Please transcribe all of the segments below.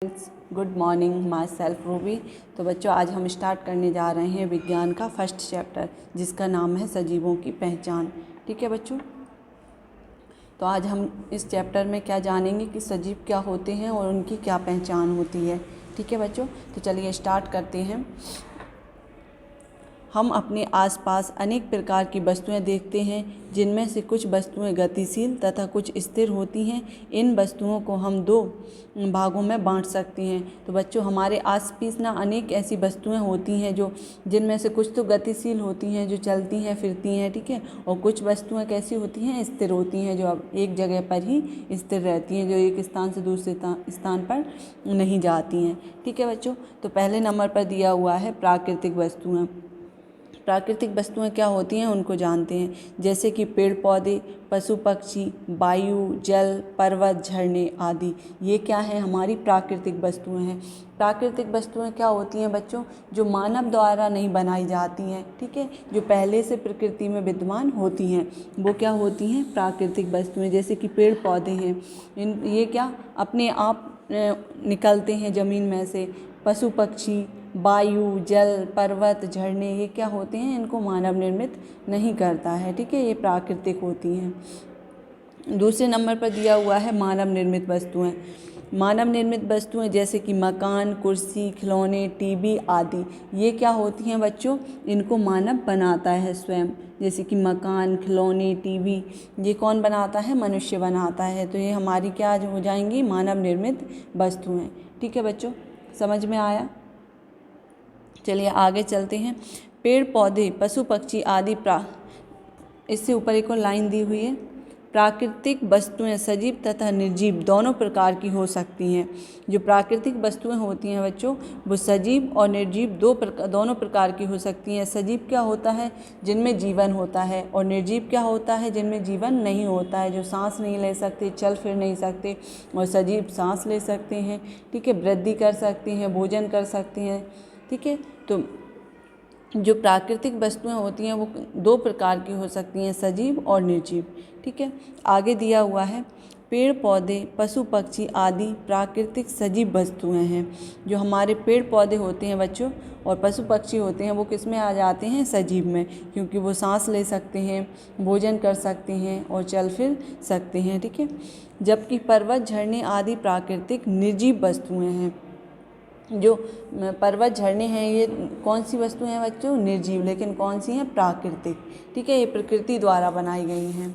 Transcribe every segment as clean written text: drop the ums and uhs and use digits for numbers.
Good morning, my self Ruby. तो बच्चों, आज हम स्टार्ट करने जा रहे हैं विज्ञान का फर्स्ट चैप्टर, जिसका नाम है सजीवों की पहचान। ठीक है बच्चों, तो आज हम इस चैप्टर में क्या जानेंगे कि सजीव क्या होते हैं और उनकी क्या पहचान होती है। ठीक है बच्चों, तो चलिए स्टार्ट करते हैं। हम अपने आसपास अनेक प्रकार की वस्तुएं देखते हैं, जिनमें से कुछ वस्तुएं गतिशील तथा कुछ स्थिर होती हैं। इन वस्तुओं को हम दो भागों में बांट सकते हैं। तो बच्चों, हमारे आसपास ना अनेक ऐसी वस्तुएं होती हैं जिनमें से कुछ तो गतिशील होती हैं, जो चलती हैं फिरती हैं, ठीक है, और कुछ वस्तुएं कैसी होती हैं, स्थिर होती हैं, जो अब एक जगह पर ही स्थिर रहती हैं, जो एक स्थान से दूसरे स्थान पर नहीं जाती हैं। ठीक है बच्चों, तो पहले नंबर पर दिया हुआ है प्राकृतिक वस्तुएं। प्राकृतिक वस्तुएं क्या होती हैं उनको जानते हैं, जैसे कि पेड़ पौधे, पशु पक्षी, वायु, जल, पर्वत, झरने आदि। ये क्या है, हमारी प्राकृतिक वस्तुएं हैं। प्राकृतिक वस्तुएं क्या होती हैं बच्चों, जो मानव द्वारा नहीं बनाई जाती हैं, ठीक है, जो पहले से प्रकृति में विद्यमान होती हैं, वो क्या होती हैं, प्राकृतिक वस्तुएं। जैसे कि पेड़ पौधे हैं, ये क्या अपने आप निकलते हैं ज़मीन में से। पशु पक्षी, वायु, जल, पर्वत, झरने, ये क्या होते हैं, इनको मानव निर्मित नहीं करता है, ठीक है, ये प्राकृतिक होती हैं। दूसरे नंबर पर दिया हुआ है मानव निर्मित वस्तुएं। मानव निर्मित वस्तुएं जैसे कि मकान, कुर्सी, खिलौने, टीवी आदि, ये क्या होती हैं बच्चों, इनको मानव बनाता है स्वयं। जैसे कि मकान, खिलौने, टीवी, ये कौन बनाता है, मनुष्य बनाता है। तो ये हमारी क्या हो जाएंगी, मानव निर्मित वस्तुएं। ठीक है बच्चों, समझ में आया। चलिए आगे चलते हैं। पेड़ पौधे, पशु पक्षी आदि इससे ऊपर एक और लाइन दी हुई है, प्राकृतिक वस्तुएं सजीव तथा निर्जीव दोनों प्रकार की हो सकती हैं। जो प्राकृतिक वस्तुएं होती हैं बच्चों, वो सजीव और निर्जीव दोनों प्रकार की हो सकती हैं। सजीव क्या होता है, जिनमें जीवन होता है, और निर्जीव क्या होता है, जिनमें जीवन नहीं होता है, जो सांस नहीं ले सकते, चल फिर नहीं सकते। और सजीव सांस ले सकते हैं, ठीक है, वृद्धि कर सकते हैं, भोजन कर सकते हैं, ठीक है। तो जो प्राकृतिक वस्तुएं होती हैं वो दो प्रकार की हो सकती हैं, सजीव और निर्जीव। ठीक है, आगे दिया हुआ है पेड़ पौधे, पशु पक्षी आदि प्राकृतिक सजीव वस्तुएं हैं। जो हमारे पेड़ पौधे होते हैं बच्चों और पशु पक्षी होते हैं, वो किस में आ जाते हैं, सजीव में, क्योंकि वो सांस ले सकते हैं, भोजन कर सकते हैं और चल फिर सकते हैं, ठीक है। जबकि पर्वत, झरने आदि प्राकृतिक निर्जीव वस्तुएं हैं। जो पर्वत, झरने हैं, ये कौन सी वस्तु हैं बच्चों, निर्जीव, लेकिन कौन सी हैं, प्राकृतिक, ठीक है, ये प्रकृति द्वारा बनाई गई हैं।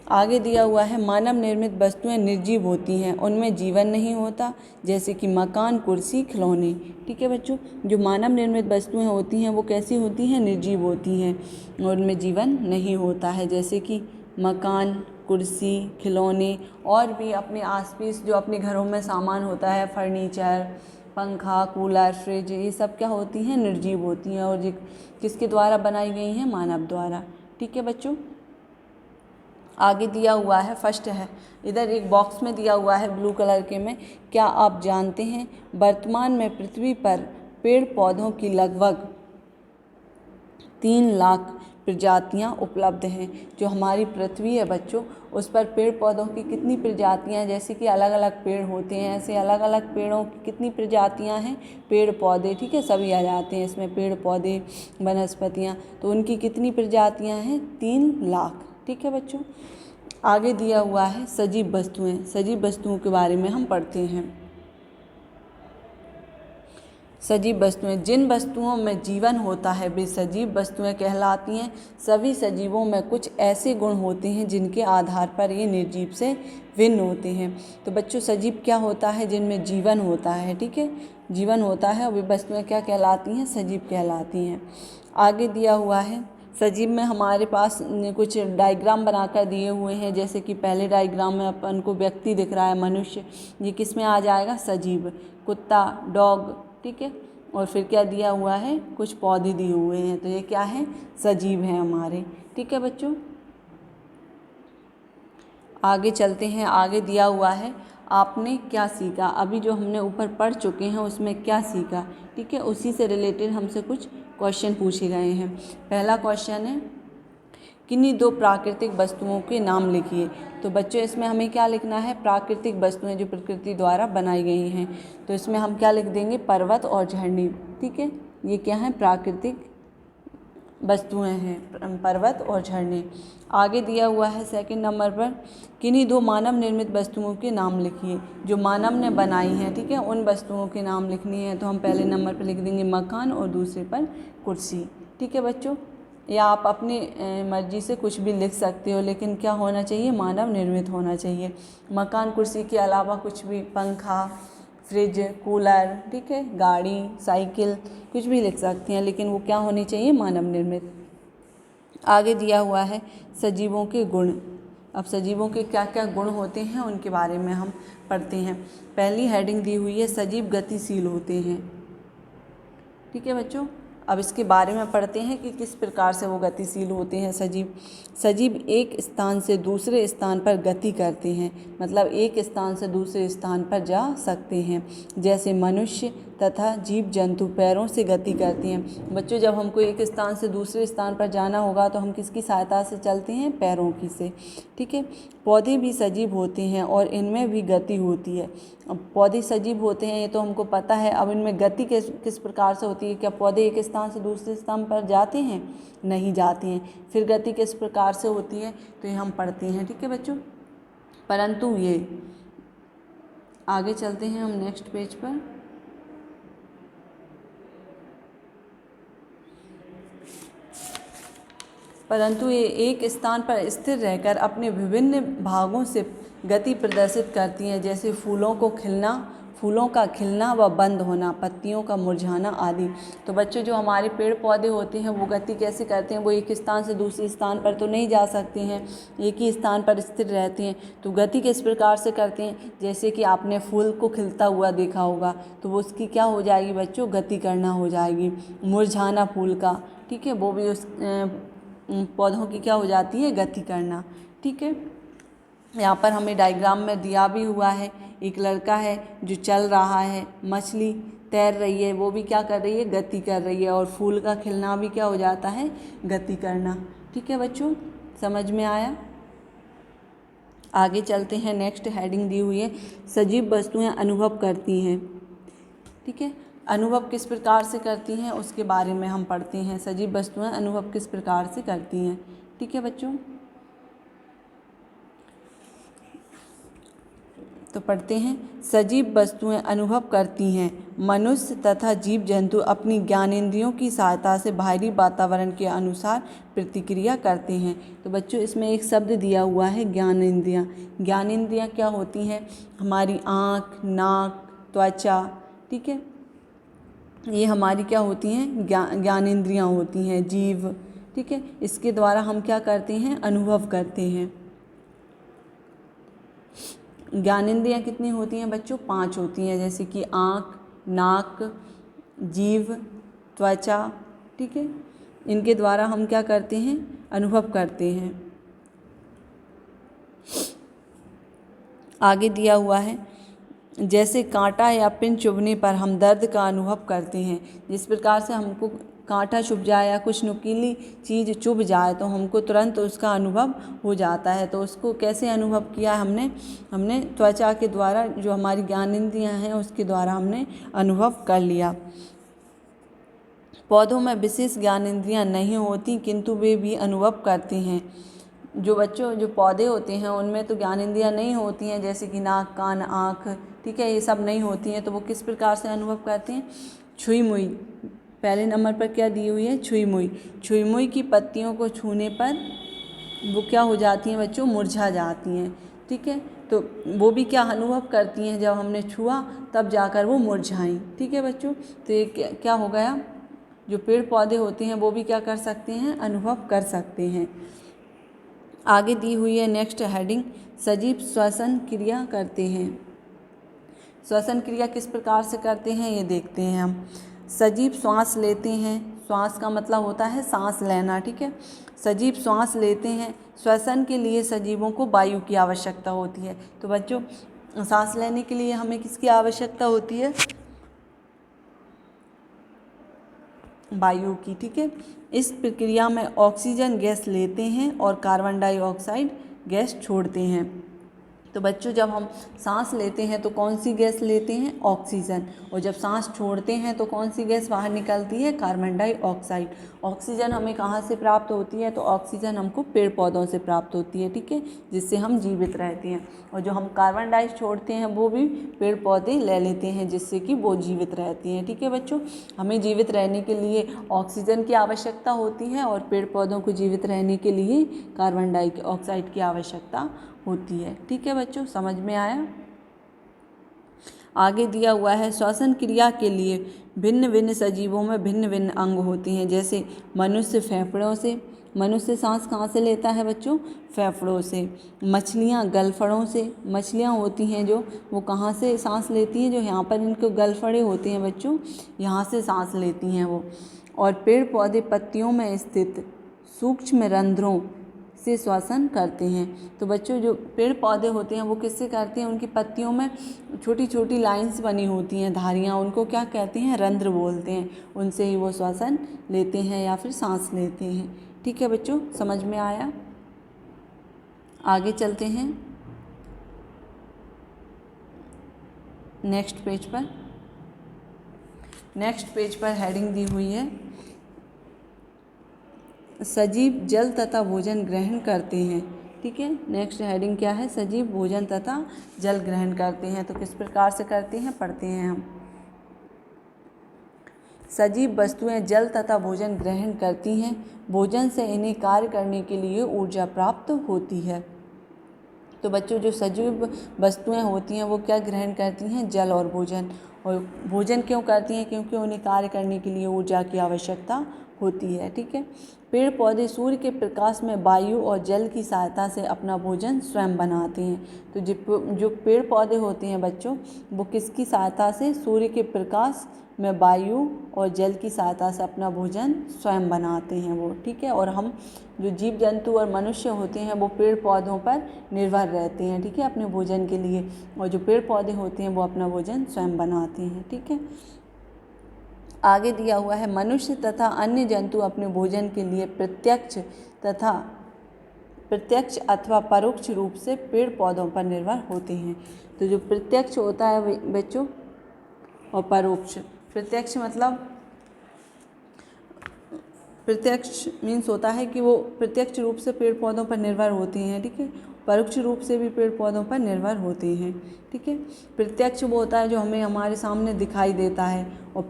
आगे दिया हुआ है मानव निर्मित वस्तुएं निर्जीव होती हैं, उनमें जीवन नहीं होता, जैसे कि मकान, कुर्सी, खिलौने। ठीक है बच्चों, जो मानव निर्मित वस्तुएं होती हैं वो कैसी होती हैं, निर्जीव होती हैं, और उनमें जीवन नहीं होता है, जैसे कि मकान, कुर्सी, खिलौने, और भी अपने आसपास जो अपने घरों में सामान होता है, फर्नीचर, पंखा, कूलर, फ्रिज, ये सब क्या होती हैं, निर्जीव होती हैं, और ये किसके द्वारा बनाई गई हैं, मानव द्वारा। ठीक है बच्चों, आगे दिया हुआ है, फर्स्ट है, इधर एक बॉक्स में दिया हुआ है ब्लू कलर के में, क्या आप जानते हैं वर्तमान में पृथ्वी पर पेड़ पौधों की लगभग 3 लाख प्रजातियां उपलब्ध हैं। जो हमारी पृथ्वी है बच्चों, उस पर पेड़ पौधों की कितनी प्रजातियां, जैसे कि अलग अलग पेड़ होते हैं, ऐसे अलग अलग पेड़ों की कितनी प्रजातियां हैं, पेड़ पौधे, ठीक है, सभी आ जाते हैं इसमें, पेड़ पौधे, वनस्पतियां, तो उनकी कितनी प्रजातियां हैं, 3 लाख। ठीक है बच्चों, आगे दिया हुआ है सजीव वस्तुएं। सजीव वस्तुओं के बारे में हम पढ़ते हैं। सजीव वस्तुएं, जिन वस्तुओं में जीवन होता है वे सजीव वस्तुएं कहलाती हैं। सभी सजीवों में कुछ ऐसे गुण होते हैं जिनके आधार पर ये निर्जीव से भिन्न होते हैं। तो बच्चों, सजीव क्या होता है, जिनमें जीवन होता है, ठीक है, जीवन होता है, और वे वस्तुएं क्या कहलाती हैं, सजीव कहलाती हैं। आगे दिया हुआ है सजीव में हमारे पास कुछ डायग्राम बनाकर दिए हुए हैं, जैसे कि पहले डायग्राम में अपन को व्यक्ति दिख रहा है, मनुष्य, ये किस में आ जाएगा, सजीव, कुत्ता, डॉग, ठीक है, और फिर क्या दिया हुआ है, कुछ पौधे दिए हुए हैं, तो ये क्या है, सजीव हैं हमारे। ठीक है बच्चों, आगे चलते हैं। आगे दिया हुआ है आपने क्या सीखा। अभी जो हमने ऊपर पढ़ चुके हैं उसमें क्या सीखा, ठीक है, उसी से रिलेटेड हमसे कुछ क्वेश्चन पूछे गए हैं। पहला क्वेश्चन है किन्हीं दो प्राकृतिक वस्तुओं के नाम लिखिए। तो बच्चों इसमें हमें क्या लिखना है, प्राकृतिक वस्तुएं जो प्रकृति द्वारा बनाई गई हैं। तो इसमें हम क्या लिख देंगे, पर्वत और झरने। ठीक है, ये क्या है, प्राकृतिक वस्तुएं हैं, पर्वत और झरने। आगे दिया हुआ है सेकंड नंबर पर, किन्हीं दो मानव निर्मित वस्तुओं के नाम लिखिए, जो मानव ने बनाई हैं। ठीक है, उन वस्तुओं के नाम लिखनी है। तो हम पहले नंबर पर लिख देंगे मकान और दूसरे पर कुर्सी। ठीक है बच्चों, या आप अपनी मर्जी से कुछ भी लिख सकते हो, लेकिन क्या होना चाहिए, मानव निर्मित होना चाहिए। मकान कुर्सी के अलावा कुछ भी, पंखा, फ्रिज, कूलर, ठीक है, गाड़ी, साइकिल, कुछ भी लिख सकते हैं, लेकिन वो क्या होनी चाहिए, मानव निर्मित। आगे दिया हुआ है सजीवों के गुण। अब सजीवों के क्या क्या गुण होते हैं उनके बारे में हम पढ़ते हैं। पहली हेडिंग दी हुई है, सजीव गतिशील होते हैं। ठीक है बच्चों, अब इसके बारे में पढ़ते हैं कि किस प्रकार से वो गतिशील होते हैं सजीव। सजीव एक स्थान से दूसरे स्थान पर गति करते हैं, मतलब एक स्थान से दूसरे स्थान पर जा सकते हैं। जैसे मनुष्य तथा जीव जंतु पैरों से गति करते हैं। बच्चों जब हमको एक स्थान से दूसरे स्थान पर जाना होगा तो हम किसकी सहायता से चलते हैं, पैरों की से। ठीक है, पौधे भी सजीव होते हैं और इनमें भी गति होती है। अब पौधे सजीव होते हैं ये तो हमको पता है, अब इनमें गति किस प्रकार से होती है। क्या पौधे एक स्थान से दूसरे स्थान पर जाते हैं, नहीं जाते हैं। फिर गति किस प्रकार से होती है तो ये हम पढ़ते हैं। ठीक है बच्चों, परंतु ये, आगे चलते हैं हम नेक्स्ट पेज पर। परंतु ये एक स्थान पर स्थिर रहकर अपने विभिन्न भागों से गति प्रदर्शित करती हैं, जैसे फूलों का खिलना व बंद होना, पत्तियों का मुरझाना आदि। तो बच्चों जो हमारे पेड़ पौधे होते हैं वो गति कैसे करते हैं, वो एक स्थान से दूसरे स्थान पर तो नहीं जा सकते हैं, एक ही स्थान पर स्थिर रहते हैं। तो गति किस प्रकार से करते हैं, जैसे कि आपने फूल को खिलता हुआ देखा होगा तो वो उसकी क्या हो जाएगी बच्चों, गति करना हो जाएगी। मुरझाना फूल का, ठीक है, वो भी उस पौधों की क्या हो जाती है, गति करना। ठीक है, यहाँ पर हमें डायग्राम में दिया भी हुआ है, एक लड़का है जो चल रहा है, मछली तैर रही है, वो भी क्या कर रही है, गति कर रही है, और फूल का खिलना भी क्या हो जाता है, गति करना। ठीक है बच्चों, समझ में आया। आगे चलते हैं, नेक्स्ट हेडिंग दी हुई है, सजीव वस्तुएं अनुभव करती हैं। ठीक है, अनुभव किस प्रकार से करती हैं उसके बारे में हम पढ़ते हैं। सजीव वस्तुएं अनुभव किस प्रकार से करती हैं। ठीक है बच्चों, तो पढ़ते हैं, सजीव वस्तुएं अनुभव करती हैं। मनुष्य तथा जीव जंतु अपनी ज्ञानेंद्रियों की सहायता से बाहरी वातावरण के अनुसार प्रतिक्रिया करते हैं। तो बच्चों इसमें एक शब्द दिया हुआ है, ज्ञानेंद्रियां। ज्ञानेंद्रियां क्या होती हैं, हमारी आँख, नाक, त्वचा, ठीक है, ये हमारी क्या होती हैं, ज्ञानेंद्रियां होती हैं, जीव। ठीक है, इसके द्वारा हम क्या करते हैं, अनुभव करते हैं। ज्ञानेंद्रियां कितनी होती हैं बच्चों, 5 होती हैं, जैसे कि आँख, नाक, जीव, त्वचा। ठीक है, इनके द्वारा हम क्या करते हैं, अनुभव करते हैं। आगे दिया हुआ है, जैसे कांटा या पिन चुभने पर हम दर्द का अनुभव करते हैं। जिस प्रकार से हमको कांटा चुभ जाए या कुछ नुकीली चीज़ चुभ जाए तो हमको तुरंत उसका अनुभव हो जाता है। तो उसको कैसे अनुभव किया हमने त्वचा के द्वारा, जो हमारी ज्ञानेंद्रियां हैं उसके द्वारा हमने अनुभव कर लिया। पौधों में विशेष ज्ञानेंद्रियां नहीं होती, किंतु वे भी अनुभव करते हैं। जो पौधे होते हैं उनमें तो ज्ञानेंद्रियां नहीं होती हैं, जैसे कि नाक, कान, आँख, ठीक है, ये सब नहीं होती हैं। तो वो किस प्रकार से अनुभव करते हैं, छुई मुई। पहले नंबर पर क्या दी हुई है, छुई मुई। छुई मुई की पत्तियों को छूने पर वो क्या हो जाती हैं बच्चों, मुरझा जाती हैं। ठीक है, तो वो भी क्या अनुभव करती हैं, जब हमने छुआ तब जाकर वो मुरझाई। ठीक है बच्चों, तो ये क्या हो गया, जो पेड़ पौधे होते हैं वो भी क्या कर सकते हैं, अनुभव कर सकते हैं। आगे दी हुई है नेक्स्ट हेडिंग, सजीव श्वसन क्रिया करते हैं। श्वसन क्रिया किस प्रकार से करते हैं ये देखते हैं हम। सजीव श्वास लेते हैं, श्वास का मतलब होता है सांस लेना। ठीक है, सजीव श्वास लेते हैं। श्वसन के लिए सजीवों को वायु की आवश्यकता होती है। तो बच्चों सांस लेने के लिए हमें किसकी आवश्यकता होती है, वायु की। ठीक है, इस प्रक्रिया में ऑक्सीजन गैस लेते हैं और कार्बन डाइऑक्साइड गैस छोड़ते हैं। तो बच्चों जब हम सांस लेते हैं तो कौन सी गैस लेते हैं? ऑक्सीजन। और जब सांस छोड़ते हैं तो कौन सी गैस बाहर निकलती है? Carbon dioxide. ऑक्सीजन हमें कहाँ से प्राप्त होती है? तो ऑक्सीजन हमको पेड़ पौधों से प्राप्त होती है। ठीक है, जिससे हम जीवित रहते हैं। और जो हम कार्बन डाइ छोड़ते हैं वो भी पेड़ पौधे ले लेते हैं, जिससे कि वो जीवित रहती हैं। ठीक है बच्चों, हमें जीवित रहने के लिए ऑक्सीजन की आवश्यकता होती है और पेड़ पौधों को जीवित रहने के लिए कार्बन डाइऑक्साइड की आवश्यकता होती है। ठीक है बच्चों, समझ में आया? आगे दिया हुआ है श्वसन क्रिया के लिए भिन्न भिन्न सजीवों में भिन्न भिन्न अंग होते हैं। जैसे मनुष्य फेफड़ों से, मनुष्य सांस कहाँ से लेता है बच्चों? फेफड़ों से। मछलियाँ गलफड़ों से, मछलियाँ होती हैं जो वो कहाँ से सांस लेती हैं? जो यहाँ पर इनको गलफड़े होते हैं बच्चों, यहाँ से सांस लेती हैं वो। और पेड़ पौधे पत्तियों में स्थित सूक्ष्म रंध्रों से श्वसन करते हैं। तो बच्चों जो पेड़ पौधे होते हैं वो किससे करते हैं? उनकी पत्तियों में छोटी छोटी लाइंस बनी होती हैं, धारियाँ, उनको क्या कहते हैं? रंध्र बोलते हैं। उनसे ही वो श्वसन लेते हैं या फिर सांस लेते हैं। ठीक है बच्चों, समझ में आया? आगे चलते हैं नेक्स्ट पेज पर। नेक्स्ट पेज पर हेडिंग दी हुई है सजीव जल तथा भोजन ग्रहण करते हैं। ठीक है, नेक्स्ट हेडिंग क्या है? सजीव भोजन तथा जल ग्रहण करते हैं। तो किस प्रकार से करते हैं पढ़ते हैं हम। सजीव वस्तुएं जल तथा भोजन ग्रहण करती हैं। भोजन से इन्हें कार्य करने के लिए ऊर्जा प्राप्त होती है। तो बच्चों जो सजीव वस्तुएं होती हैं वो क्या ग्रहण करती हैं? जल और भोजन। और भोजन क्यों करती हैं? क्योंकि उन्हें कार्य करने के लिए ऊर्जा की आवश्यकता होती है। ठीक है, पेड़ पौधे सूर्य के प्रकाश में वायु और जल की सहायता से अपना भोजन स्वयं बनाते हैं। तो जो पेड़ पौधे होते हैं बच्चों वो किसकी सहायता से? सूर्य के प्रकाश में वायु और जल की सहायता से अपना भोजन स्वयं बनाते हैं वो। ठीक है, और हम जो जीव जंतु और मनुष्य होते हैं वो पेड़ पौधों पर निर्भर रहते हैं। ठीक है, अपने भोजन के लिए। और जो पेड़ पौधे होते हैं वो अपना भोजन स्वयं बनाते हैं। ठीक है, आगे दिया हुआ है मनुष्य तथा अन्य जंतु अपने भोजन के लिए प्रत्यक्ष अथवा परोक्ष रूप से पेड़ पौधों पर निर्भर होते हैं। तो जो प्रत्यक्ष होता है बच्चों और परोक्ष। प्रत्यक्ष मतलब प्रत्यक्ष मीन्स होता है कि वो प्रत्यक्ष रूप से पेड़ पौधों पर निर्भर होते हैं। ठीक है, परोक्ष रूप से भी पेड़ पौधों पर निर्भर होते हैं। ठीक है, प्रत्यक्ष वो होता है जो हमें हमारे सामने दिखाई देता है, और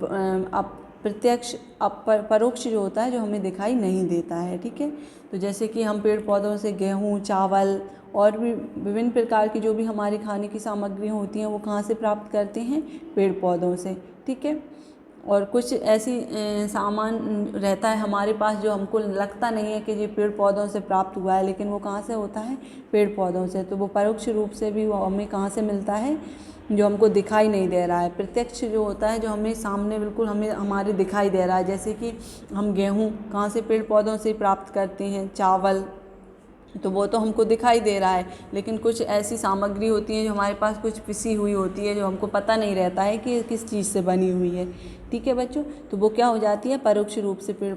परोक्ष जो होता है जो हमें दिखाई नहीं देता है। ठीक है, तो जैसे कि हम पेड़ पौधों से गेहूँ, चावल और भी विभिन्न प्रकार की जो भी हमारी खाने की सामग्री होती हैं वो कहाँ से प्राप्त करते हैं? पेड़ पौधों से। ठीक है, और कुछ ऐसी सामान रहता है हमारे पास जो हमको लगता नहीं है कि ये पेड़ पौधों से प्राप्त हुआ है, लेकिन वो कहाँ से होता है? पेड़ पौधों से। तो वो परोक्ष रूप से भी वो हमें कहाँ से मिलता है? जो हमको दिखाई नहीं दे रहा है। प्रत्यक्ष जो होता है जो हमें सामने बिल्कुल हमें हमारे दिखाई दे रहा है। जैसे कि हम गेहूँ कहाँ से पेड़ पौधों से प्राप्त करते हैं, चावल, तो वो तो हमको दिखाई दे रहा है। लेकिन कुछ ऐसी सामग्री होती है जो हमारे पास कुछ पिसी हुई होती है जो हमको पता नहीं रहता है कि किस चीज़ से बनी हुई है। ठीक है बच्चों, तो वो क्या हो जाती है? परोक्ष रूप से पेड़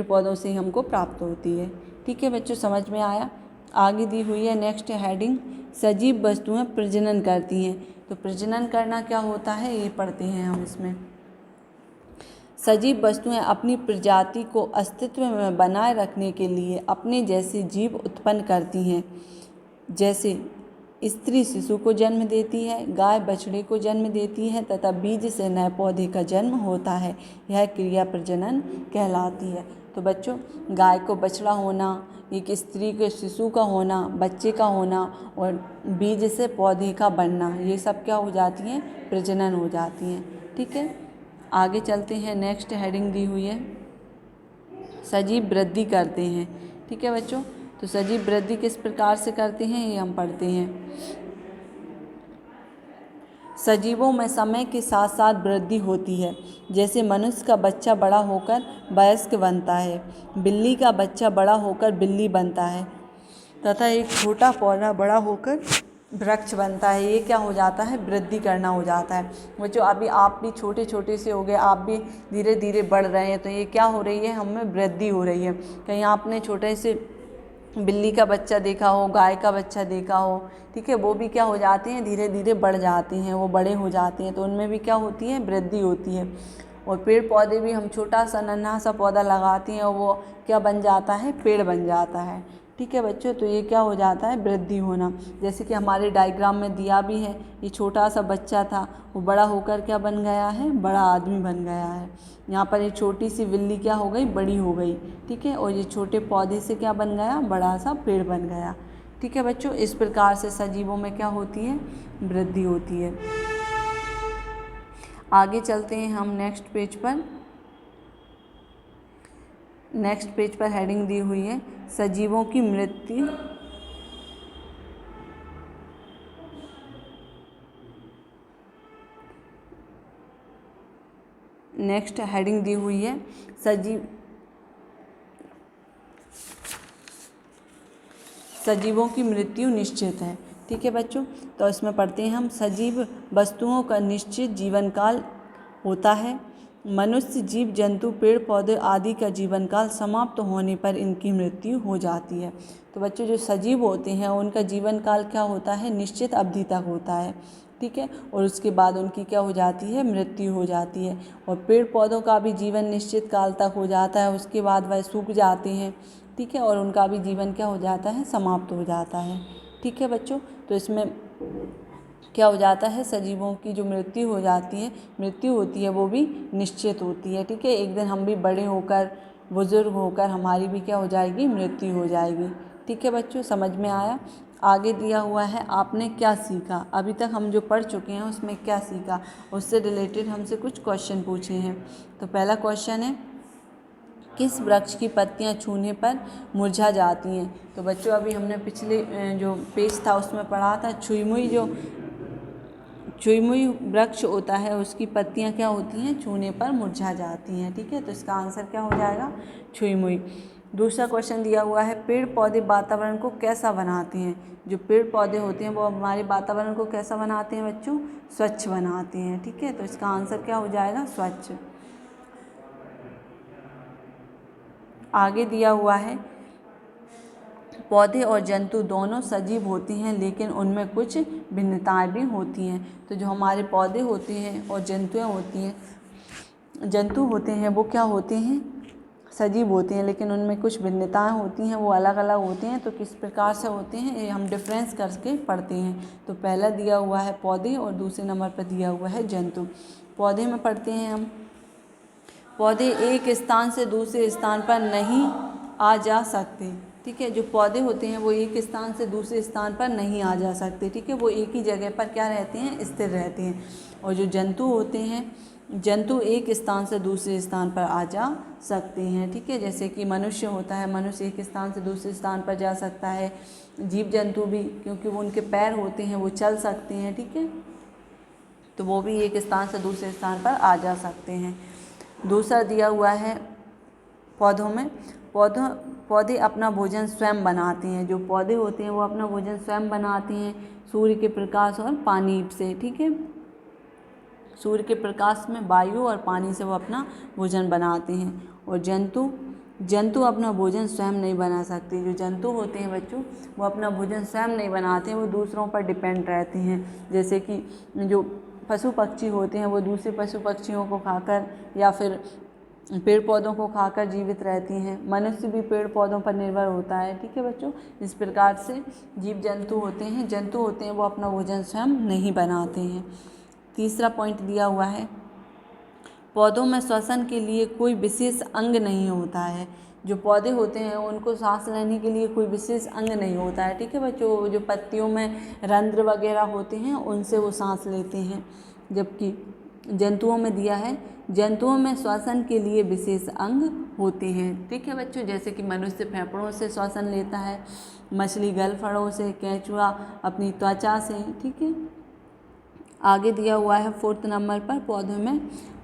पौधों से ही हमको प्राप्त होती है। ठीक है बच्चों, समझ में आया? आगे दी हुई है नेक्स्ट हेडिंग सजीव वस्तुएं प्रजनन करती हैं। तो प्रजनन करना क्या होता है ये पढ़ते हैं हम इसमें। सजीव वस्तुएं अपनी प्रजाति को अस्तित्व में बनाए रखने के लिए अपने जैसे जीव उत्पन्न करती हैं। जैसे स्त्री शिशु को जन्म देती है, गाय बछड़े को जन्म देती है तथा बीज से नए पौधे का जन्म होता है। यह क्रिया प्रजनन कहलाती है। तो बच्चों गाय को बछड़ा होना, एक स्त्री के शिशु का होना, बच्चे का होना और बीज से पौधे का बनना, ये सब क्या हो जाती हैं? प्रजनन हो जाती हैं। ठीक है, आगे चलते हैं। नेक्स्ट हेडिंग दी हुई है सजीव वृद्धि करते हैं। ठीक है बच्चों, तो सजीव वृद्धि किस प्रकार से करते हैं ये हम पढ़ते हैं। सजीवों में समय के साथ साथ वृद्धि होती है। जैसे मनुष्य का बच्चा बड़ा होकर वयस्क बनता है, बिल्ली का बच्चा बड़ा होकर बिल्ली बनता है तथा एक छोटा पौधा बड़ा होकर वृक्ष बनता है, ये क्या हो जाता है, वृद्धि करना हो जाता है। बच्चों अभी आप भी छोटे छोटे से हो गए, आप भी धीरे धीरे बढ़ रहे हैं, तो ये क्या हो रही है, हमें वृद्धि हो रही है। कहीं आपने छोटे से बिल्ली का बच्चा देखा हो, गाय का बच्चा देखा हो, ठीक है, वो भी क्या हो जाते हैं, धीरे धीरे बढ़ जाती हैं, वो बड़े हो जाते हैं, तो उनमें भी क्या होती है, वृद्धि होती है। और पेड़ पौधे भी हम छोटा सा नन्हा सा पौधा लगाते हैं और वो क्या बन जाता है, पेड़ बन जाता है। ठीक है बच्चों, तो ये क्या हो जाता है, वृद्धि होना। जैसे कि हमारे डायग्राम में दिया भी है, ये छोटा सा बच्चा था, वो बड़ा होकर क्या बन गया है, बड़ा आदमी बन गया है। यहाँ पर ये छोटी सी बिल्ली क्या हो गई, बड़ी हो गई। ठीक है, और ये छोटे पौधे से क्या बन गया, बड़ा सा पेड़ बन गया। ठीक है बच्चों, इस प्रकार से सजीवों में क्या होती है, वृद्धि होती है। आगे चलते हैं हम नेक्स्ट पेज पर। नेक्स्ट पेज पर हेडिंग दी हुई है सजीवों की मृत्यु। नेक्स्ट हेडिंग दी हुई है सजीवों की मृत्यु निश्चित है। ठीक है बच्चों, तो इसमें पढ़ते हैं हम, सजीव वस्तुओं का निश्चित जीवन काल होता है। मनुष्य, जीव जंतु, पेड़ पौधे आदि का जीवन काल समाप्त होने पर इनकी मृत्यु हो जाती है। तो बच्चों जो सजीव होते हैं उनका जीवन काल क्या होता है, निश्चित अवधि तक होता है। ठीक है, और उसके बाद उनकी क्या हो जाती है, मृत्यु हो जाती है। और पेड़ पौधों का भी जीवन निश्चित काल तक हो जाता है, उसके बाद वह सूख जाते हैं। ठीक है, और उनका भी जीवन क्या हो जाता है, समाप्त हो जाता है। ठीक है बच्चों, तो इसमें क्या हो जाता है, सजीवों की जो मृत्यु हो जाती है, मृत्यु होती है वो भी निश्चित होती है। ठीक है, एक दिन हम भी बड़े होकर, बुजुर्ग होकर हमारी भी क्या हो जाएगी, मृत्यु हो जाएगी। ठीक है बच्चों, समझ में आया। आगे दिया हुआ है, आपने क्या सीखा। अभी तक हम जो पढ़ चुके हैं उसमें क्या सीखा, उससे रिलेटेड हमसे कुछ क्वेश्चन पूछे हैं। तो पहला क्वेश्चन है, किस वृक्ष की पत्तियां छूने पर मुरझा जाती हैं। तो बच्चों अभी हमने पिछले जो पेज था उसमें पढ़ा था, छुई-मुई वृक्ष होता है, उसकी पत्तियां क्या होती हैं, छूने पर मुरझा जाती हैं। ठीक है, तो इसका आंसर क्या हो जाएगा, छुई-मुई। दूसरा क्वेश्चन दिया हुआ है, पेड़ पौधे वातावरण को कैसा बनाते हैं। जो पेड़ पौधे होते हैं वो हमारे वातावरण को कैसा बनाते हैं बच्चों, स्वच्छ बनाते हैं। ठीक है, तो इसका आंसर क्या हो जाएगा, स्वच्छ। आगे दिया हुआ है, पौधे और जंतु दोनों सजीव होते हैं लेकिन उनमें कुछ भिन्नताएं भी होती हैं। तो जो हमारे पौधे होते हैं और जंतु होते हैं वो क्या होते हैं, सजीव होते हैं, लेकिन उनमें कुछ भिन्नताएं होती हैं, वो अलग अलग होते हैं। तो किस प्रकार से होते हैं, ये हम डिफरेंस करके पढ़ते हैं। तो पहला दिया हुआ है पौधे और दूसरे नंबर पर दिया हुआ है जंतु। पौधे में पढ़ते हैं हम, पौधे एक स्थान से दूसरे स्थान पर नहीं आ जा सकते। ठीक है, जो पौधे होते हैं वो एक स्थान से दूसरे स्थान पर नहीं आ जा सकते। ठीक है, वो एक ही जगह पर क्या रहते हैं, स्थिर रहते हैं। और जो जंतु होते हैं, जंतु एक स्थान से दूसरे स्थान पर आ जा सकते हैं। ठीक है, जैसे कि मनुष्य होता है, मनुष्य एक स्थान से दूसरे स्थान पर जा सकता है। जीव जंतु भी, क्योंकि वो उनके पैर होते हैं, वो चल सकते हैं। ठीक है, तो वो भी एक स्थान से दूसरे स्थान पर आ जा सकते हैं। दूसरा दिया हुआ है, पौधों में पौधे अपना भोजन स्वयं बनाते हैं। जो पौधे होते हैं वो अपना भोजन स्वयं बनाते हैं सूर्य के प्रकाश और पानी से। ठीक है, सूर्य के प्रकाश में, वायु और पानी से वो अपना भोजन बनाते हैं। और जंतु अपना भोजन स्वयं नहीं बना सकते। जो जंतु होते हैं बच्चों, वो अपना भोजन स्वयं नहीं बनाते हैं, वो दूसरों पर डिपेंड रहते हैं। जैसे कि जो पशु पक्षी होते हैं वो दूसरे पशु पक्षियों को खाकर या फिर पेड़ पौधों को खाकर जीवित रहती हैं। मनुष्य भी पेड़ पौधों पर निर्भर होता है। ठीक है बच्चों, इस प्रकार से जंतु होते हैं वो अपना भोजन स्वयं नहीं बनाते हैं। तीसरा पॉइंट दिया हुआ है, पौधों में श्वसन के लिए कोई विशेष अंग नहीं होता है। जो पौधे होते हैं उनको सांस लेने के लिए कोई विशेष अंग नहीं होता है। ठीक है बच्चों, जो पत्तियों में रंध्र वगैरह होते हैं उनसे वो सांस लेते हैं। जबकि जंतुओं में दिया है, जंतुओं में श्वसन के लिए विशेष अंग होते हैं। ठीक है बच्चों, जैसे कि मनुष्य फेफड़ों से श्वसन लेता है, मछली गलफड़ों से, केंचुआ अपनी त्वचा से। ठीक है, आगे दिया हुआ है 4th नंबर पर,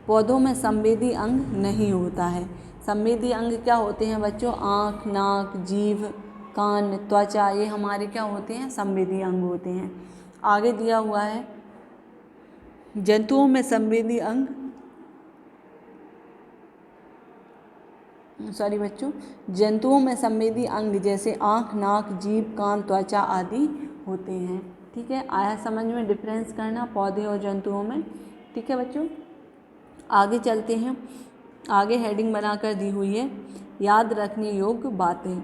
पौधों में संवेदी अंग नहीं होता है। संवेदी अंग क्या होते हैं बच्चों, आँख, नाक, जीभ, कान, त्वचा, ये हमारे क्या होते हैं, संवेदी अंग होते हैं। आगे दिया हुआ है जंतुओं में संवेदी अंग, सॉरी बच्चों, जंतुओं में संवेदी अंग जैसे आँख, नाक, जीभ, कान, त्वचा आदि होते हैं। ठीक है, आया समझ में डिफरेंस करना पौधे और जंतुओं में। ठीक है बच्चों, आगे चलते हैं। आगे हेडिंग बनाकर दी हुई है याद रखने योग्य बातें।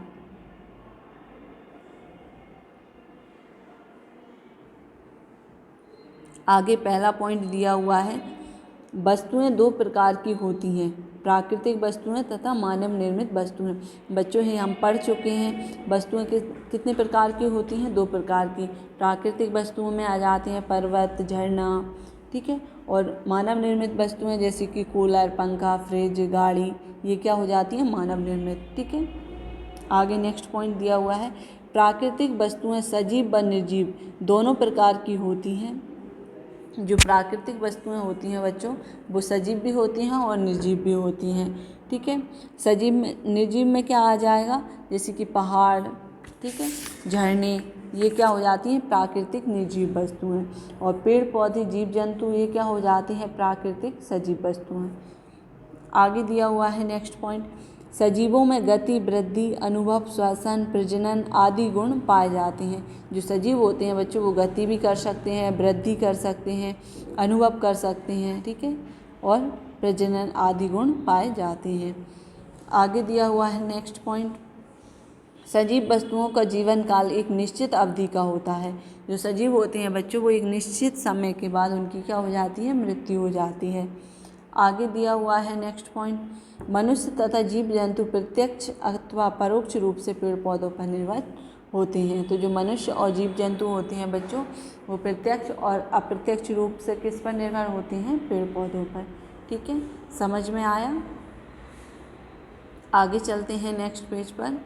आगे पहला पॉइंट दिया हुआ है वस्तुएं दो प्रकार की होती हैं, प्राकृतिक वस्तुएं तथा मानव निर्मित वस्तुएं। बच्चों ये हम पढ़ चुके हैं, वस्तुएं कितने प्रकार की होती हैं, दो प्रकार की। प्राकृतिक वस्तुओं में आ जाते हैं पर्वत, झरना, ठीक है, और मानव निर्मित वस्तुएं जैसे कि कूलर, पंखा, फ्रिज, गाड़ी, ये क्या हो जाती हैं, मानव निर्मित। ठीक है, आगे नेक्स्ट पॉइंट दिया हुआ है प्राकृतिक वस्तुएं सजीव व निर्जीव दोनों प्रकार की होती हैं। जो प्राकृतिक वस्तुएं होती हैं बच्चों, वो सजीव भी होती हैं और निर्जीव भी होती हैं। ठीक है, सजीव में, निर्जीव में क्या आ जाएगा, जैसे कि पहाड़, ठीक है, झरने, ये क्या हो जाती हैं, प्राकृतिक निर्जीव वस्तुएं। और पेड़ पौधे, जीव जंतु, ये क्या हो जाती हैं, प्राकृतिक सजीव वस्तुएं। आगे दिया हुआ है नेक्स्ट पॉइंट सजीवों में गति, वृद्धि, अनुभव, श्वसन, प्रजनन आदि गुण पाए जाते हैं। जो सजीव होते हैं बच्चों, वो गति भी कर सकते हैं, वृद्धि कर सकते हैं, अनुभव कर सकते हैं, ठीक है, और प्रजनन आदि गुण पाए जाते हैं। आगे दिया हुआ है नेक्स्ट पॉइंट सजीव वस्तुओं का जीवन काल एक निश्चित अवधि का होता है। जो सजीव होते हैं बच्चों, वो एक निश्चित समय के बाद उनकी क्या हो जाती है, मृत्यु हो जाती है। आगे दिया हुआ है नेक्स्ट पॉइंट मनुष्य तथा जीव जंतु प्रत्यक्ष अथवा परोक्ष रूप से पेड़ पौधों पर निर्भर होते हैं। तो जो मनुष्य और जीव जंतु होते हैं बच्चों, वो प्रत्यक्ष और अप्रत्यक्ष रूप से किस पर निर्भर होते हैं, पेड़ पौधों पर। ठीक है, समझ में आया। आगे चलते हैं नेक्स्ट पेज पर।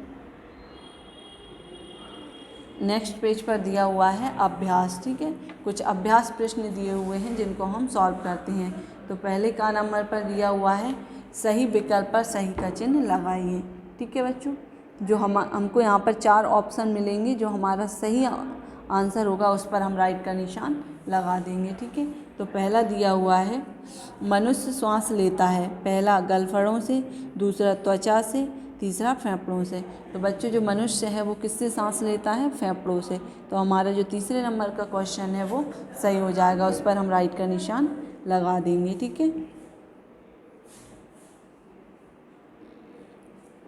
नेक्स्ट पेज पर दिया हुआ है अभ्यास। ठीक है, कुछ अभ्यास प्रश्न दिए हुए हैं जिनको हम सॉल्व करते हैं। तो पहले का नंबर पर दिया हुआ है सही विकल्प पर सही का चिन्ह लगाइए। ठीक है बच्चों, जो हमको यहाँ पर 4 ऑप्शन मिलेंगे, जो हमारा सही आंसर होगा उस पर हम राइट का निशान लगा देंगे। ठीक है, तो पहला दिया हुआ है मनुष्य श्वास लेता है, पहला गलफड़ों से, दूसरा त्वचा से, तीसरा फेफड़ों से। तो बच्चों जो मनुष्य है वो किससे सांस लेता है, फेफड़ों से। तो हमारा जो तीसरे नंबर का क्वेश्चन है वो सही हो जाएगा, उस पर हम राइट का निशान लगा देंगे। ठीक है,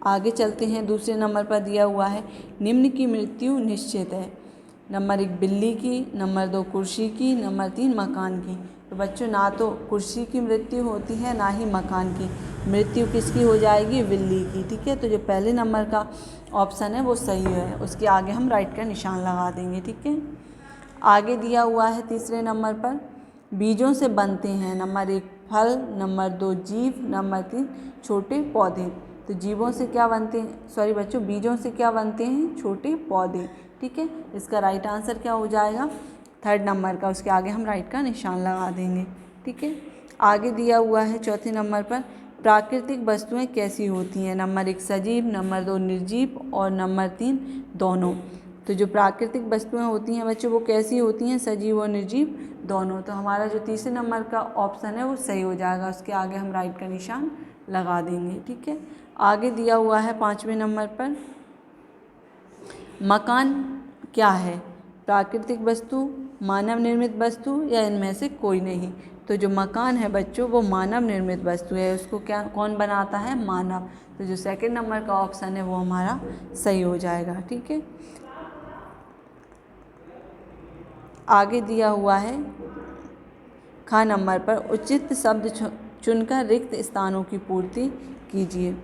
आगे चलते हैं। दूसरे नंबर पर दिया हुआ है निम्न की मृत्यु निश्चित है। नंबर 1 बिल्ली की, नंबर 2 कुर्सी की, नंबर 3 मकान की। तो बच्चों ना तो कुर्सी की मृत्यु होती है ना ही मकान की। मृत्यु किसकी हो जाएगी, बिल्ली की। ठीक है, तो जो पहले नंबर का ऑप्शन है वो सही है, उसके आगे हम राइट का निशान लगा देंगे। ठीक है, आगे दिया हुआ है तीसरे नंबर पर बीजों से बनते हैं। नंबर 1 फल, नंबर 2 जीव, नंबर 3 छोटे पौधे। तो जीवों से क्या बनते हैं, सॉरी बच्चों, बीजों से क्या बनते हैं, छोटे पौधे। ठीक है, इसका राइट आंसर क्या हो जाएगा, थर्ड नंबर का, उसके आगे हम राइट का निशान लगा देंगे। ठीक है, आगे दिया हुआ है चौथे नंबर पर प्राकृतिक वस्तुएं कैसी होती हैं। नंबर 1 सजीव, नंबर 2 निर्जीव और नंबर 3 दोनों। तो जो प्राकृतिक वस्तुएं होती हैं बच्चों वो कैसी होती हैं, सजीव और निर्जीव दोनों। तो हमारा जो तीसरे नंबर का ऑप्शन है वो सही हो जाएगा, उसके आगे हम राइट का निशान लगा देंगे। ठीक है, आगे दिया हुआ है पाँचवें नंबर पर मकान क्या है, प्राकृतिक वस्तु, मानव निर्मित वस्तु या इनमें से कोई नहीं। तो जो मकान है बच्चों वो मानव निर्मित वस्तु है, उसको क्या कौन बनाता है, मानव। तो जो सेकंड नंबर का ऑप्शन है वो हमारा सही हो जाएगा। ठीक है, आगे दिया हुआ है ख नंबर पर उचित शब्द चुनकर रिक्त स्थानों की पूर्ति कीजिए।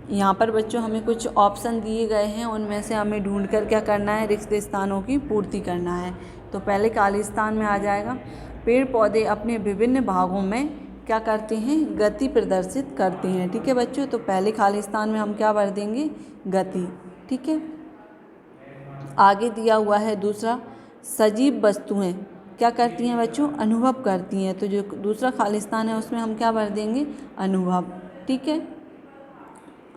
यहाँ पर बच्चों हमें कुछ ऑप्शन दिए गए हैं, उनमें से हमें ढूंढकर क्या करना है, रिक्त स्थानों की पूर्ति करना है। तो पहले खालिस्तान में आ जाएगा पेड़ पौधे अपने विभिन्न भागों में क्या करते हैं, गति प्रदर्शित करते हैं। ठीक है बच्चों, तो पहले खालिस्तान में हम क्या भर देंगे, गति। ठीक है, आगे दिया हुआ है दूसरा सजीव वस्तुएं क्या करती हैं बच्चों, अनुभव करती हैं। तो जो दूसरा खालिस्तान है उसमें हम क्या भर देंगे, अनुभव। ठीक है,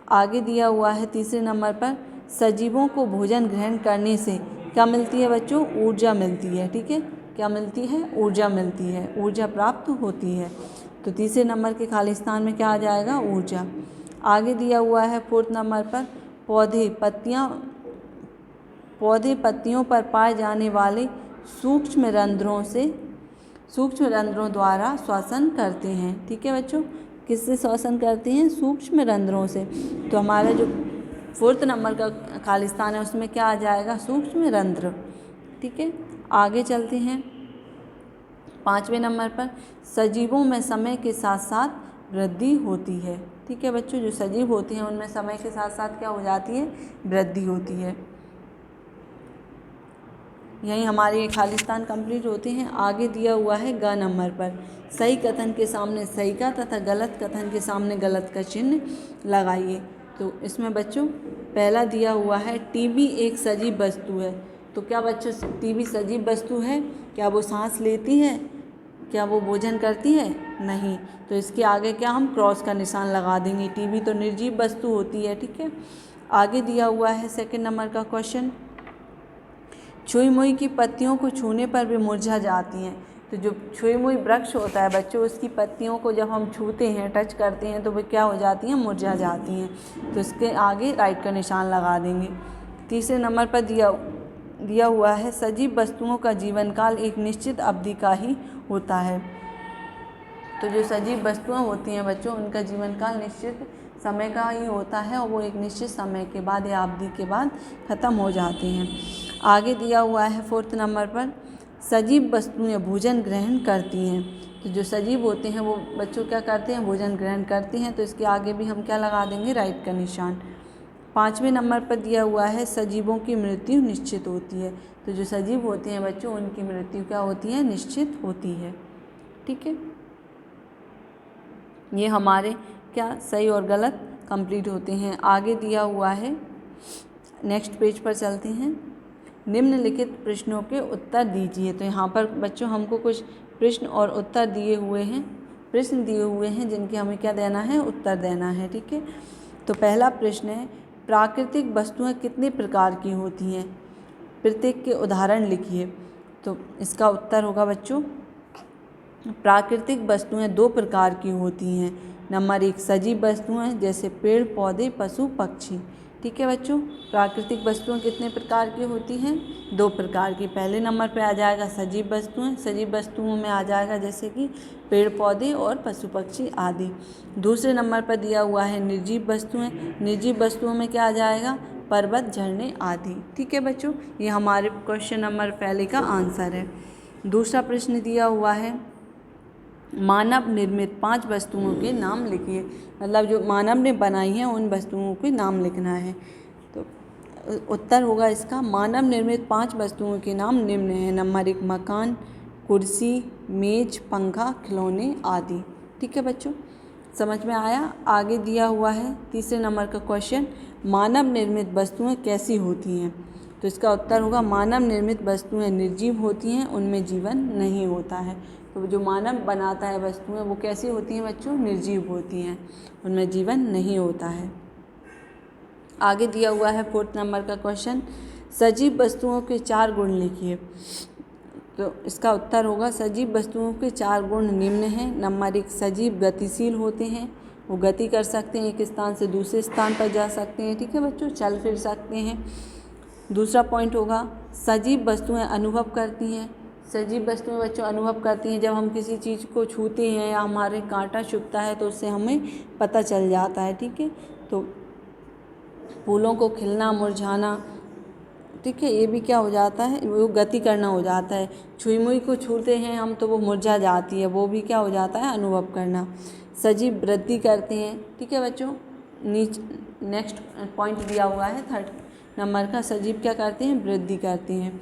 आगे दिया हुआ है तीसरे नंबर पर, सजीवों को भोजन ग्रहण करने से क्या मिलती है बच्चों, ऊर्जा मिलती है। ठीक है, क्या मिलती है, ऊर्जा मिलती है, ऊर्जा प्राप्त होती है। तो तीसरे नंबर के खालिस्तान में क्या आ जाएगा, ऊर्जा। आगे दिया हुआ है फोर्थ नंबर पर, पौधे पत्तियों पर पाए जाने वाले सूक्ष्म रंध्रों द्वारा श्वसन करते हैं। ठीक है बच्चों, किससे श्वसन करते हैं, सूक्ष्म रंध्रों से। तो हमारा जो फोर्थ नंबर का खालिस्तान है उसमें क्या आ जाएगा, सूक्ष्म रंध्र। ठीक है, आगे चलते हैं पाँचवें नंबर पर, सजीवों में समय के साथ साथ वृद्धि होती है। ठीक है बच्चों, जो सजीव होते हैं उनमें समय के साथ साथ क्या हो जाती है, वृद्धि होती है। यही हमारे खालिस्तान कंप्लीट होते हैं। आगे दिया हुआ है ग नंबर पर, सही कथन के सामने सही का तथा गलत कथन के सामने गलत का चिन्ह लगाइए। तो इसमें बच्चों पहला दिया हुआ है, टीबी एक सजीव वस्तु है। तो क्या बच्चों, टीबी सजीव वस्तु है, क्या वो सांस लेती है, क्या वो भोजन करती है, नहीं। तो इसके आगे क्या हम क्रॉस का निशान लगा देंगे, टीबी तो निर्जीव वस्तु होती है। ठीक है, आगे दिया हुआ है सेकंड नंबर का क्वेश्चन, छुई मुई की पत्तियों को छूने पर भी मुरझा जाती हैं। तो जो छुई मुई वृक्ष होता है बच्चों, उसकी पत्तियों को जब हम छूते हैं, टच करते हैं, तो वे क्या हो जाती हैं, मुरझा जाती हैं। तो इसके आगे राइट का निशान लगा देंगे। तीसरे नंबर पर दिया हुआ है, सजीव वस्तुओं का जीवन काल एक निश्चित अवधि का ही होता है। तो जो सजीव वस्तुएं होती हैं बच्चों, उनका जीवन काल निश्चित समय का ही होता है और वो एक निश्चित समय के बाद या अवधि के बाद ख़त्म हो जाते हैं। आगे दिया हुआ है फोर्थ नंबर पर, सजीव वस्तुएं भोजन ग्रहण करती हैं। तो जो सजीव होते हैं वो बच्चों क्या करते हैं, भोजन ग्रहण करती हैं। तो इसके आगे भी हम क्या लगा देंगे, राइट का निशान। पाँचवें नंबर पर दिया हुआ है, सजीवों की मृत्यु निश्चित होती है। तो जो सजीव होते हैं बच्चों, उनकी मृत्यु क्या होती है, निश्चित होती है। ठीक है, ये हमारे क्या सही और गलत कंप्लीट होते हैं। आगे दिया हुआ है, नेक्स्ट पेज पर चलते हैं, निम्नलिखित प्रश्नों के उत्तर दीजिए। तो यहाँ पर बच्चों हमको कुछ प्रश्न और उत्तर दिए हुए हैं जिनके हमें क्या देना है, उत्तर देना है। ठीक है, तो पहला प्रश्न है, प्राकृतिक वस्तुएं कितने प्रकार की होती हैं, प्रत्येक के उदाहरण लिखिए। तो इसका उत्तर होगा बच्चों, प्राकृतिक वस्तुएं दो प्रकार की होती हैं। नंबर एक, सजीव वस्तुएं जैसे पेड़ पौधे पशु पक्षी। ठीक है बच्चों, प्राकृतिक वस्तुएं कितने प्रकार की होती हैं, दो प्रकार की। पहले नंबर पे आ जाएगा सजीव वस्तुएं, सजीव वस्तुओं में आ जाएगा जैसे कि पेड़ पौधे और पशु पक्षी आदि। दूसरे नंबर पर दिया हुआ है निर्जीव वस्तुएं, निर्जीव वस्तुओं में क्या आ जाएगा, पर्वत झरने आदि। ठीक है बच्चों, ये हमारे क्वेश्चन नंबर पहले का आंसर है। दूसरा प्रश्न दिया हुआ है, मानव निर्मित 5 वस्तुओं के नाम लिखिए। मतलब जो मानव ने बनाई हैं उन वस्तुओं के नाम लिखना है। तो उत्तर होगा इसका, मानव निर्मित 5 वस्तुओं के नाम निम्न हैं। नंबर 1, मकान, कुर्सी, मेज, पंखा, खिलौने आदि। ठीक है बच्चों, समझ में आया। आगे दिया हुआ है तीसरे नंबर का क्वेश्चन, मानव निर्मित वस्तुएं कैसी होती हैं। तो इसका उत्तर होगा, मानव निर्मित वस्तुएं निर्जीव होती हैं, उनमें जीवन नहीं होता है। तो जो मानव बनाता है वस्तुएं वो कैसी होती हैं बच्चों, निर्जीव होती हैं, उनमें जीवन नहीं होता है। आगे दिया हुआ है फोर्थ नंबर का क्वेश्चन, सजीव वस्तुओं के 4 गुण लिखिए। तो इसका उत्तर होगा, सजीव वस्तुओं के 4 गुण निम्न हैं। नंबर 1, सजीव गतिशील होते हैं, वो गति कर सकते हैं, एक स्थान से दूसरे स्थान पर जा सकते हैं। ठीक है बच्चों, चल फिर सकते हैं। दूसरा पॉइंट होगा, सजीव वस्तुएं अनुभव करती हैं। सजीव वस्तुएं बच्चों अनुभव करती हैं, जब हम किसी चीज़ को छूते हैं या हमारे कांटा चुभता है तो उससे हमें पता चल जाता है। ठीक है, तो फूलों को खिलना मुरझाना, ठीक है, ये भी क्या हो जाता है, वो गति करना हो जाता है। छुई मुई को छूते हैं हम तो वो मुरझा जाती है, वो भी क्या हो जाता है, अनुभव करना। सजीव वृद्धि करते हैं। ठीक है बच्चों, नेक्स्ट पॉइंट दिया हुआ है थर्ड नंबर का, सजीव क्या करते हैं, वृद्धि करते हैं।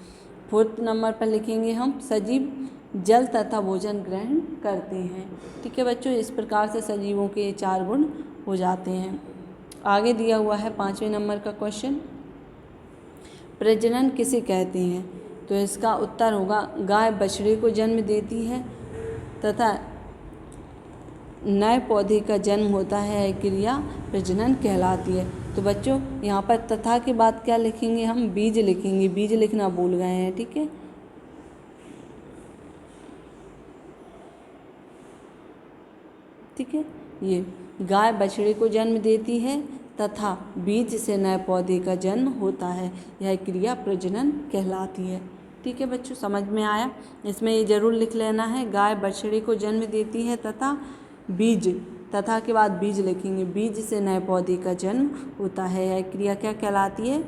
फोर्थ नंबर पर लिखेंगे हम, सजीव जल तथा भोजन ग्रहण करते हैं। ठीक है बच्चों, इस प्रकार से सजीवों के 4 गुण हो जाते हैं। आगे दिया हुआ है 5वें नंबर का क्वेश्चन, प्रजनन किसे कहते हैं। तो इसका उत्तर होगा गाय बछड़े को जन्म देती है तथा नए पौधे का जन्म होता है, यह क्रिया प्रजनन कहलाती है। तो बच्चों यहाँ पर तथा के बाद क्या लिखेंगे, हम बीज लिखेंगे, बीज लिखना भूल गए हैं, ठीक है। ठीक है, ये गाय बछड़े को जन्म देती है तथा बीज से नए पौधे का जन्म होता है, यह क्रिया प्रजनन कहलाती है। ठीक है बच्चों, समझ में आया। इसमें ये जरूर लिख लेना है, गाय बछड़े को जन्म देती है तथा बीज, तथा के बाद बीज लिखेंगे, बीज से नए पौधे का जन्म होता है, यह क्रिया क्या कहलाती है,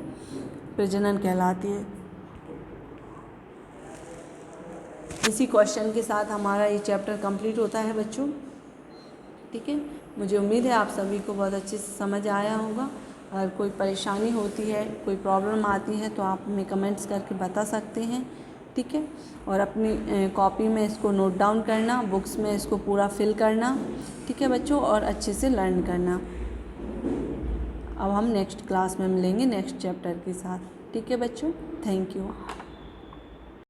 प्रजनन कहलाती है। इसी क्वेश्चन के साथ हमारा ये चैप्टर कंप्लीट होता है बच्चों। ठीक है, मुझे उम्मीद है आप सभी को बहुत अच्छे से समझ आया होगा। अगर कोई परेशानी होती है, कोई प्रॉब्लम आती है तो आप हमें कमेंट्स करके बता सकते हैं। ठीक है, और अपनी कॉपी में इसको नोट डाउन करना, बुक्स में इसको पूरा फिल करना। ठीक है बच्चों, और अच्छे से लर्न करना। अब हम नेक्स्ट क्लास में मिलेंगे नेक्स्ट चैप्टर के साथ। ठीक है बच्चों, थैंक यू।